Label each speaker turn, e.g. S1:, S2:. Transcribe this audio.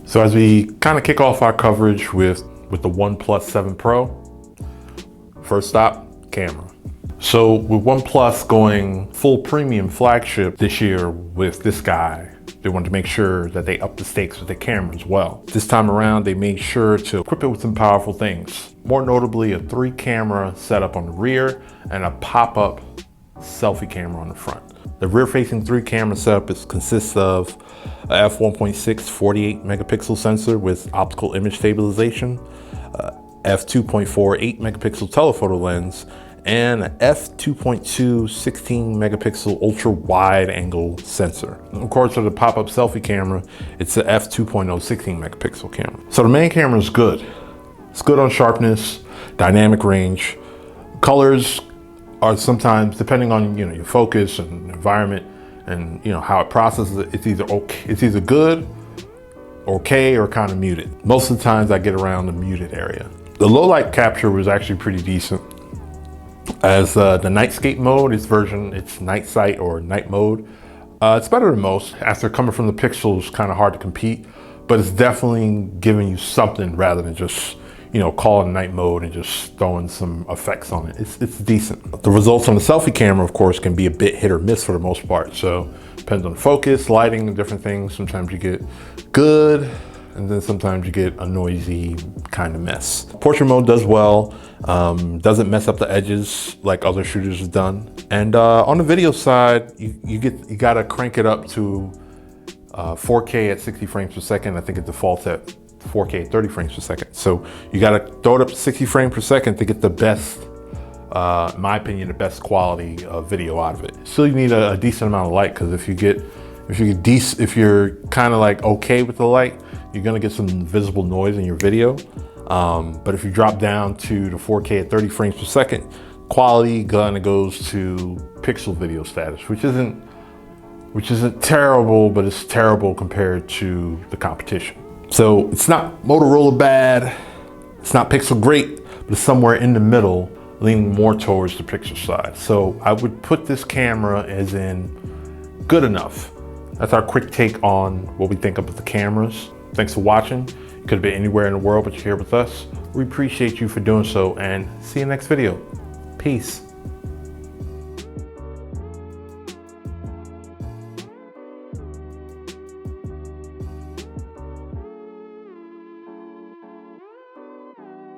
S1: So as we kind of kick off our coverage with the OnePlus 7 Pro, first stop, camera. So with OnePlus going full premium flagship this year with this guy, they wanted to make sure that they upped the stakes with the camera as well. This time around, they made sure to equip it with some powerful things. More notably, a 3-camera setup on the rear and a pop-up selfie camera on the front. The rear-facing 3-camera setup consists of a f1.6 48 megapixel sensor with optical image stabilization, f2.4 8 megapixel telephoto lens, and an f2.2 16 megapixel ultra wide angle sensor. Of course, for the pop-up selfie camera, it's the f2.0 16 megapixel camera. So the main camera is good. It's good on sharpness, dynamic range. Colors are sometimes, depending on your focus and environment and how it processes it, it's either good, okay, or kind of muted. Most of the times I get around the muted area. The low light capture was actually pretty decent. As the nightscape mode, it's night sight or night mode. It's better than most. After coming from the Pixel, kind of hard to compete, but it's definitely giving you something rather than just calling night mode and just throwing some effects on it. It's decent. The results on the selfie camera, of course, can be a bit hit or miss for the most part. So depends on focus, lighting, and different things. Sometimes you get good, and then sometimes you get a noisy kind of mess. Portrait mode does well, doesn't mess up the edges like other shooters have done. And on the video side, you gotta crank it up to 4K at 60 frames per second. I think it defaults at 4K at 30 frames per second. So you gotta throw it up to 60 frames per second to get the best, in my opinion, the best quality of video out of it. Still, you need a decent amount of light, because if you're kind of like okay with the light, you're gonna get some visible noise in your video. But if you drop down to the 4K at 30 frames per second, quality kind of goes to pixel video status, which isn't terrible, but it's terrible compared to the competition. So it's not Motorola bad, it's not Pixel great, but it's somewhere in the middle, leaning more towards the Pixel side. So I would put this camera as in good enough. That's our quick take on what we think of the cameras. Thanks for watching. You could have been anywhere in the world, but you're here with us. We appreciate you for doing so, and see you next video. Peace.